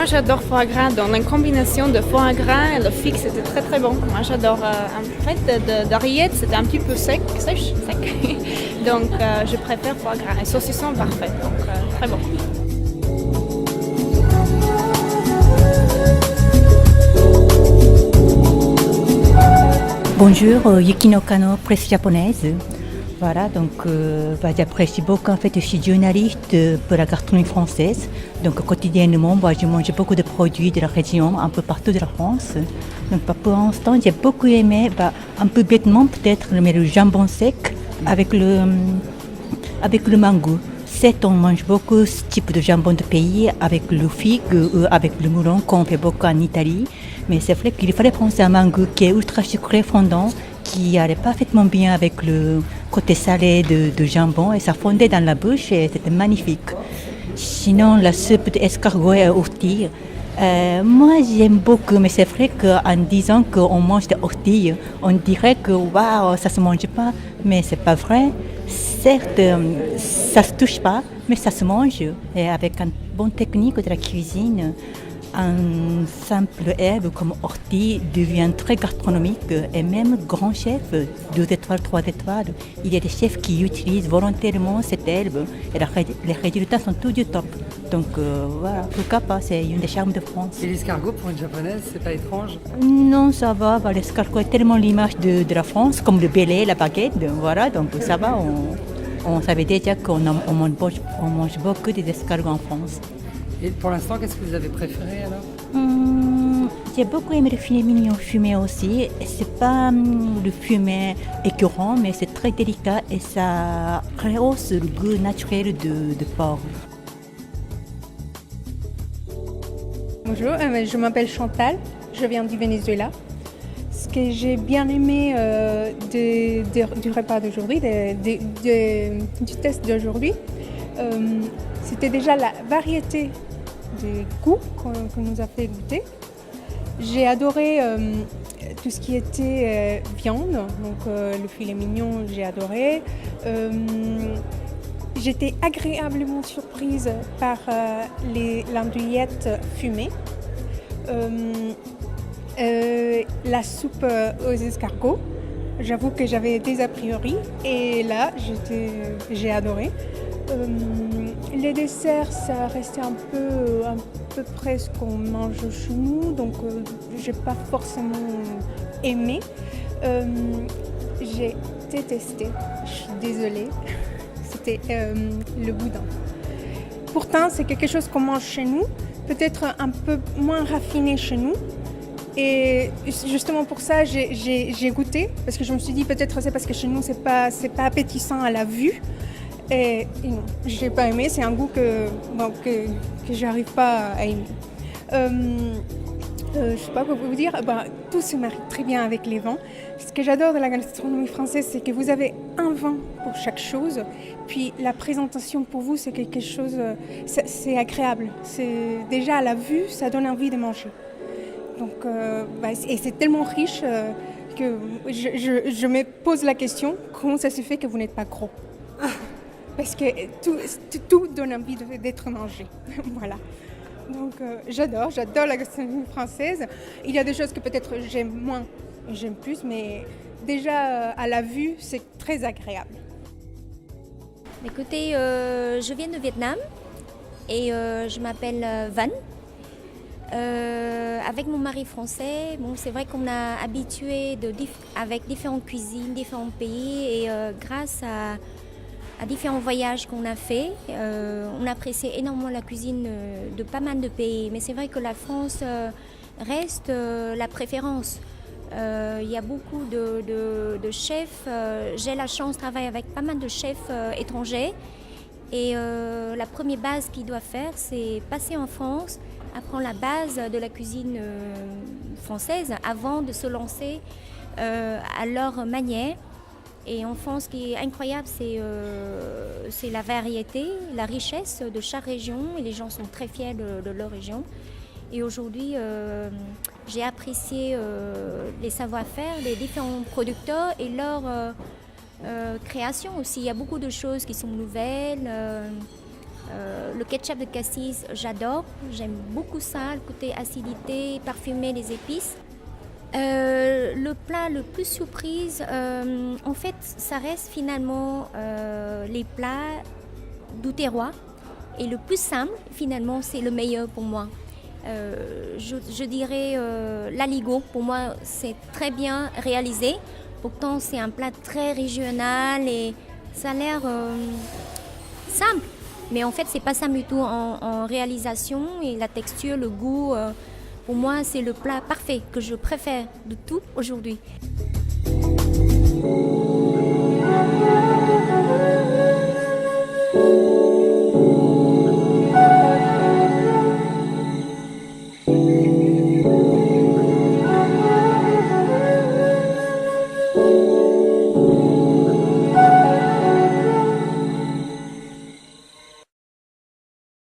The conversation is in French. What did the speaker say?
j'adore foie gras. Dans une combinaison de foie gras et le figue, c'était très très bon. Moi j'adore. En fait, de rillettes, c'était un petit peu sec. Donc je préfère foie gras. Et saucisson, parfait. Donc très bon. Bonjour, Yukino Kano, presse japonaise. Voilà, donc j'apprécie beaucoup. En fait, je suis journaliste pour la gastronomie française. Donc quotidiennement, je mange beaucoup de produits de la région, un peu partout de la France. Donc pour l'instant, j'ai beaucoup aimé, un peu bêtement peut-être, mais le jambon sec avec le mango. Certes, on mange beaucoup ce type de jambon de pays avec le figue ou avec le melon qu'on fait beaucoup en Italie. Mais c'est vrai qu'il fallait penser à un mango qui est ultra sucré, fondant, qui allait parfaitement bien avec le côté salé de jambon et ça fondait dans la bouche et c'était magnifique. Sinon, la soupe d'escargot et ortie, moi j'aime beaucoup, mais c'est vrai qu'en disant qu'on mange des orties, on dirait que waouh, ça se mange pas, mais c'est pas vrai. Certes, ça se touche pas, mais ça se mange et avec une bonne technique de la cuisine. Un simple herbe comme ortie devient très gastronomique et même grand chef, 2 étoiles, 3 étoiles. Il y a des chefs qui utilisent volontairement cette herbe et les résultats sont tout du top. Donc voilà, pourquoi pas, c'est une des charmes de France. Et l'escargot pour une japonaise, c'est pas étrange? Non, ça va, l'escargot est tellement l'image de la France, comme le bélet, la baguette, voilà, donc ça va, on savait déjà qu'on mange beaucoup des escargots en France. Et pour l'instant, qu'est-ce que vous avez préféré alors? J'ai beaucoup aimé le filet mignon fumé aussi. C'est pas le fumé écœurant, mais c'est très délicat et ça rehausse le goût naturel de porc. Bonjour, je m'appelle Chantal, je viens du Venezuela. Ce que j'ai bien aimé du repas d'aujourd'hui, du test d'aujourd'hui, c'était déjà la variété des goûts qu'on nous a fait goûter. J'ai adoré tout ce qui était viande, donc le filet mignon, j'ai adoré. J'étais agréablement surprise par l'andouillette fumée. La soupe aux escargots, j'avoue que j'avais des a priori et là j'ai adoré. Les desserts, ça restait un peu près ce qu'on mange chez nous, donc j'ai pas forcément aimé. J'ai détesté, je suis désolée, c'était le boudin. Pourtant, c'est quelque chose qu'on mange chez nous, peut-être un peu moins raffiné chez nous. Et justement pour ça, j'ai goûté, parce que je me suis dit peut-être c'est parce que chez nous, c'est pas appétissant à la vue. Et non, je n'ai pas aimé, c'est un goût que j'arrive pas à aimer. Je ne sais pas quoi vous dire, tout se marie très bien avec les vins. Ce que j'adore de la gastronomie française, c'est que vous avez un vin pour chaque chose, puis la présentation pour vous, c'est quelque chose, c'est agréable. C'est, déjà à la vue, ça donne envie de manger. Donc, et c'est tellement riche que je me pose la question, comment ça se fait que vous n'êtes pas gros? Parce que tout donne envie d'être mangé. Voilà. Donc j'adore la gastronomie française. Il y a des choses que peut-être j'aime moins, j'aime plus, mais déjà à la vue, c'est très agréable. Écoutez, je viens de Vietnam et je m'appelle Van. Avec mon mari français, c'est vrai qu'on a habitué avec différentes cuisines, différents pays et grâce à différents voyages qu'on a fait. On apprécie énormément la cuisine de pas mal de pays, mais c'est vrai que la France reste la préférence. Il y a beaucoup de chefs. J'ai la chance de travailler avec pas mal de chefs étrangers. Et la première base qu'ils doivent faire, c'est passer en France, apprendre la base de la cuisine française avant de se lancer à leur manière. Et en France, ce qui est incroyable, c'est la variété, la richesse de chaque région. Et les gens sont très fiers de leur région. Et aujourd'hui, j'ai apprécié les savoir-faire des différents producteurs et leur création aussi. Il y a beaucoup de choses qui sont nouvelles. Le ketchup de cassis, j'adore. J'aime beaucoup ça, le côté acidité, parfumé des épices. Le plat le plus surprise, en fait, ça reste finalement les plats du terroir. Et le plus simple, finalement, c'est le meilleur pour moi. Je dirais l'aligot, pour moi, c'est très bien réalisé. Pourtant, c'est un plat très régional et ça a l'air simple. Mais en fait, c'est pas simple du tout en réalisation et la texture, le goût. Pour moi, c'est le plat parfait que je préfère de tout aujourd'hui.